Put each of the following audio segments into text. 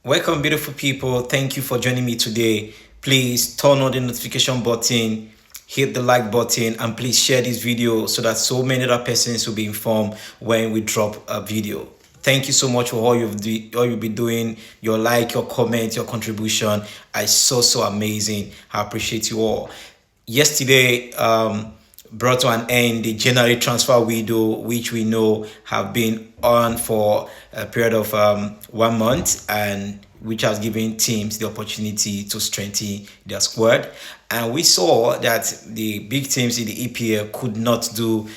Welcome, beautiful people. Thank you for joining me today. Please turn on the notification button, hit the like button, and please share this video so that so many other persons will be informed when we drop a video. Thank you so much for all you've been doing, your like, your comment, your contribution. I so amazing. I appreciate you all. Yesterday, brought to an end the January transfer window, which we know have been on for a period of 1 month, and which has given teams the opportunity to strengthen their squad. And we saw that the big teams in the EPL could not do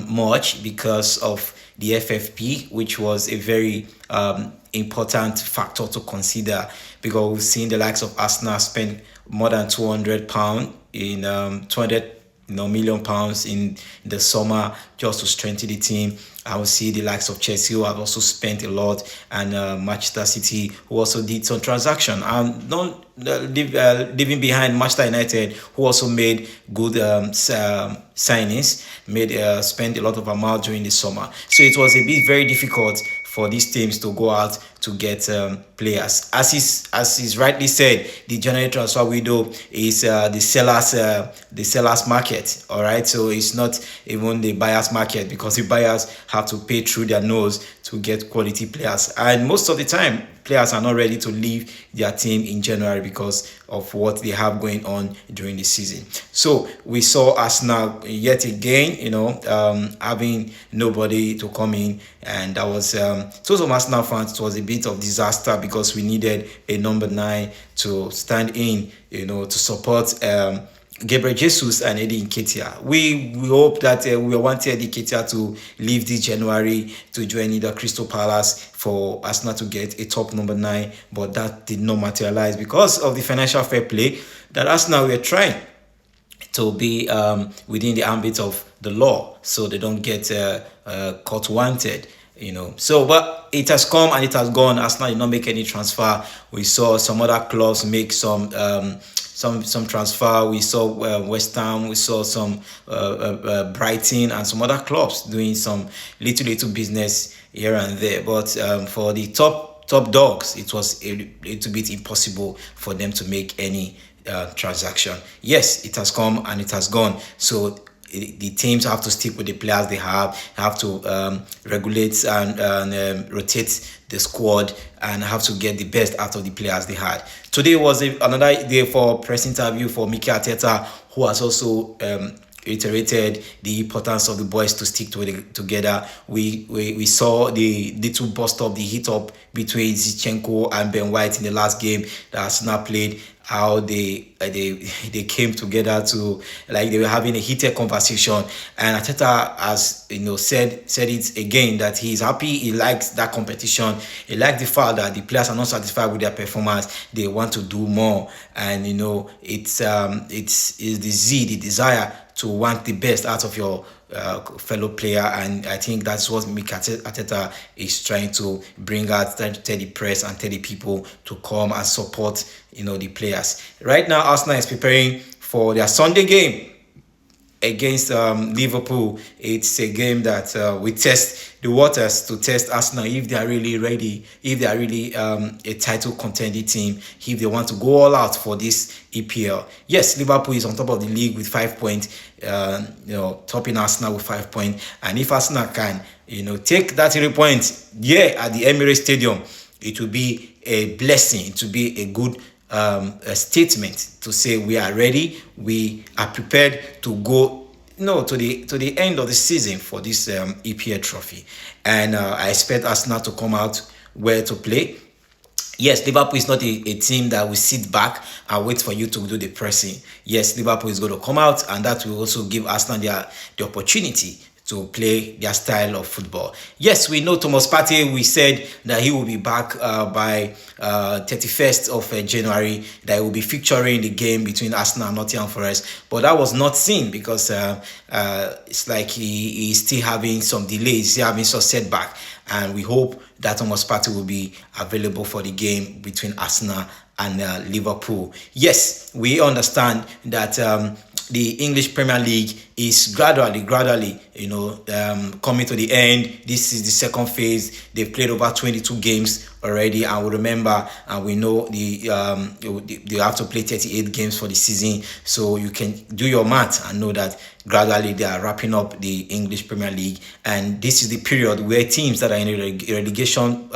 much because of the FFP, which was a very important factor to consider, because we've seen the likes of Arsenal spend more than £200 in 200 million pounds in the summer just to strengthen the team. I will see the likes of Chelsea who have also spent a lot, and Manchester City who also did some transaction. And not leaving behind Manchester United, who also made good signings, made spent a lot of amount during the summer. So it was a bit very difficult for these teams to go out to get players. As is rightly said, the January transfer window is the sellers market. All right, so it's not even the buyers market, because the buyers have to pay through their nose to get quality players, and most of the time players are not ready to leave their team in January because of what they have going on during the season. So we saw Arsenal yet again, having nobody to come in, and that was to some Arsenal fans, it was a bit of disaster, because we needed a number 9 to stand in, to support Gabriel Jesus and Eddie Nketiah. We hope that we wanted Eddie Nketiah to leave this January to join either Crystal Palace for Arsenal to get a top number 9, but that did not materialize because of the financial fair play that Arsenal were trying to be within the ambit of the law, so they don't get caught wanted. So but it has come and it has gone. Arsenal did not make any transfer. We saw some other clubs make some transfer. We saw West Ham, we saw some Brighton, and some other clubs doing some little business here and there. But for the top dogs, it was a little bit impossible for them to make any transaction. Yes, it has come and it has gone. So the teams have to stick with the players they have to regulate and rotate the squad, and have to get the best out of the players they had. Today was another day for press interview for Mikel Arteta, who has also reiterated the importance of the boys to stick together. We saw the little bust up, the hit up between Zinchenko and Ben White in the last game that Arsenal played, how they came together to, like, they were having a heated conversation. And Arteta has said it again, that he is happy, he likes that competition, he likes the fact that the players are not satisfied with their performance, they want to do more. And it's the desire to want the best out of your fellow player, and I think that's what Mikel Arteta is trying to bring out, trying to tell the press and tell the people to come and support the players. Right now, Arsenal is preparing for their Sunday game against Liverpool. It's a game that we test the waters, to test Arsenal if they are really ready, if they are really a title contending team, if they want to go all out for this EPL. Yes, Liverpool is on top of the league with 5 points, topping Arsenal with 5 points. And if Arsenal can, take that 3 points at the Emirates Stadium, it will be a blessing. It will be a good a statement to say we are ready, we are prepared to go to the end of the season for this EPL trophy. And I expect Arsenal to come out well to play. Yes, Liverpool is not a team that will sit back and wait for you to do the pressing. Yes, Liverpool is going to come out, and that will also give Arsenal the opportunity to play their style of football. Yes, we know Thomas Partey, we said that he will be back by 31st of January, that he will be featuring the game between Arsenal and Nottingham Forest. But that was not seen because it's like he is still having some delays, still having some setback. And we hope that Thomas Partey will be available for the game between Arsenal and Liverpool. Yes, we understand that the English Premier League is gradually, coming to the end. This is the second phase. They've played over 22 games already, and we remember and we know they have to play 38 games for the season. So you can do your math and know that gradually they are wrapping up the English Premier League, and this is the period where teams that are in a relegation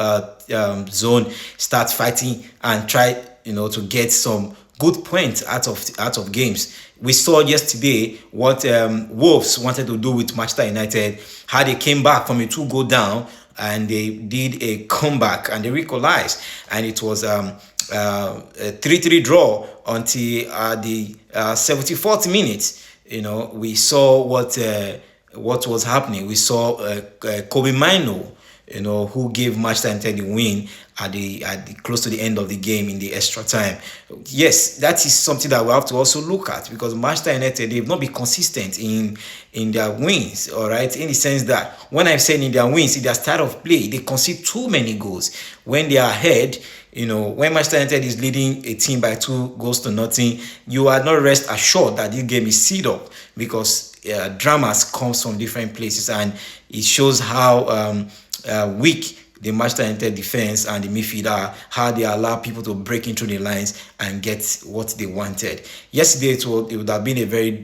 zone start fighting and try, to get some good points out of games. We saw yesterday what Wolves wanted to do with Manchester United, how they came back from a 2-goal down and they did a comeback and they equalized, and it was a 3-3 draw until the 74th minute. We saw what was happening. We saw Kobe Mino, who gave Manchester United the win at the close to the end of the game in the extra time. Yes, that is something that we have to also look at, because Manchester United, they've not been consistent in their wins, all right, in the sense that when I'm saying in their wins, in their style of play, they concede too many goals. When they are ahead, when Manchester United is leading a team by 2-0, you are not rest assured that this game is sealed up, because dramas comes from different places, and it shows how weak the Manchester United defense and the midfielder, how they allow people to break into the lines and get what they wanted. Yesterday, it would have been a very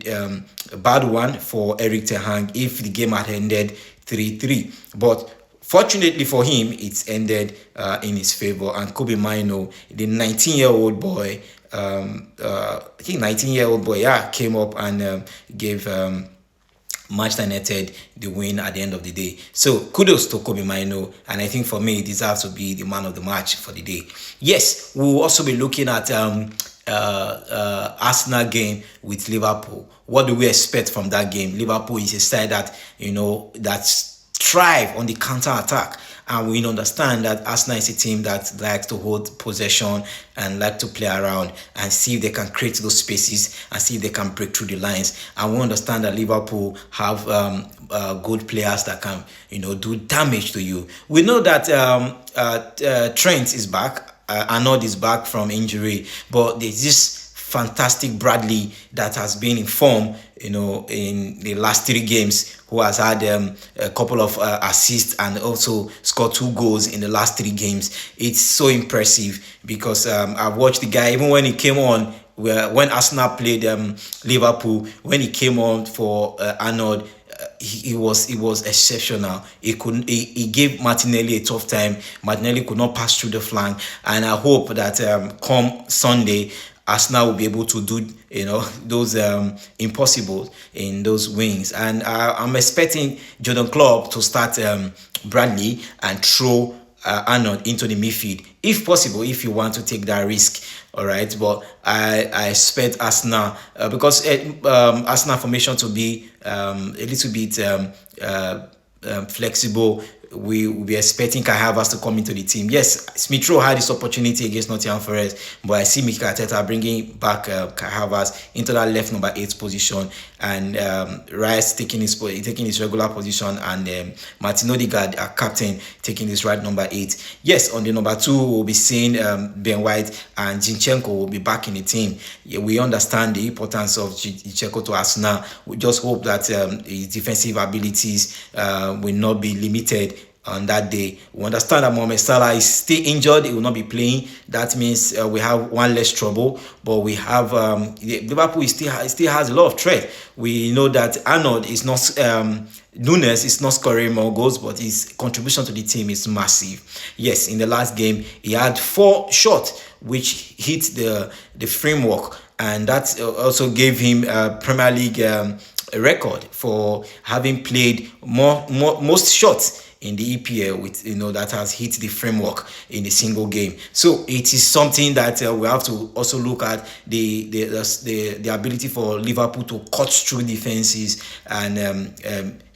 bad one for Erik ten Hag if the game had ended 3-3. But fortunately for him, it's ended in his favor. And Kobe Mino, the 19-year-old boy, came up and gave Manchester United the win at the end of the day. So kudos to Kobe Mino, and I think for me, he deserves to be the man of the match for the day. Yes, we'll also be looking at Arsenal game with Liverpool. What do we expect from that game? Liverpool is a side that that thrive on the counter attack. And we understand that Arsenal is a team that likes to hold possession and like to play around and see if they can create those spaces and see if they can break through the lines. And we understand that Liverpool have good players that can, do damage to you. We know that Trent is back. Arnold is back from injury, but there's this fantastic Bradley that has been in form, in the last 3 games, who has had a couple of assists and also scored 2 goals in the last 3 games. It's so impressive, because I've watched the guy, even when he came on, when Arsenal played Liverpool, when he came on for Arnold, he was exceptional. He gave Martinelli a tough time. Martinelli could not pass through the flank, and I hope that come Sunday, Arsenal will be able to do those impossible in those wings. And I'm expecting Jordan Klopp to start Bradley and throw Arnold into the midfield, if possible, if you want to take that risk. All right, but I expect Arsenal because Arsenal formation to be a little bit flexible. We will be expecting Kai Havertz to come into the team. Yes, Smith Rowe had this opportunity against Nottingham Forest, but I see Mikel Arteta bringing back Kai Havertz into that left number 8 position, and Rice taking his regular position, and Martin Odegaard, our captain, taking his right number 8. Yes, on the number 2, we'll be seeing Ben White and Zinchenko will be back in the team. Yeah, we understand the importance of Zinchenko to Arsenal. We just hope that his defensive abilities will not be limited on that day. We understand that Mohamed Salah is still injured. He will not be playing. That means we have one less trouble, but we have Liverpool still has a lot of threat. We know that Arnold is not Nunes is not scoring more goals, but his contribution to the team is massive. Yes, in the last game he had 4 shots which hit the framework, and that also gave him a Premier League record for having played most shots in the EPL with that has hit the framework in a single game. So it is something that we have to also look at the ability for Liverpool to cut through defenses and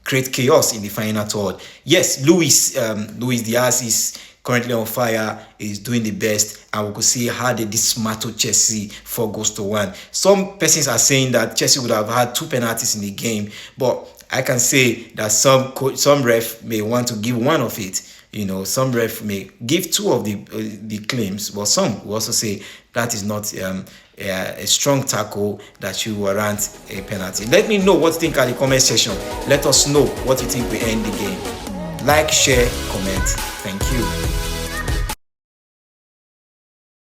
create chaos in the final third. Yes, Luis Diaz is currently on fire, is doing the best, and we could see how they dismantled Chelsea 4-1. Some persons are saying that Chelsea would have had 2 penalties in the game, but I can say that some ref may want to give one of it. Some ref may give 2 of the claims, but some will also say that is not a strong tackle that should warrant a penalty. Let me know what you think at the comment section. Let us know what you think we end the game. Like, share, comment. Thank you.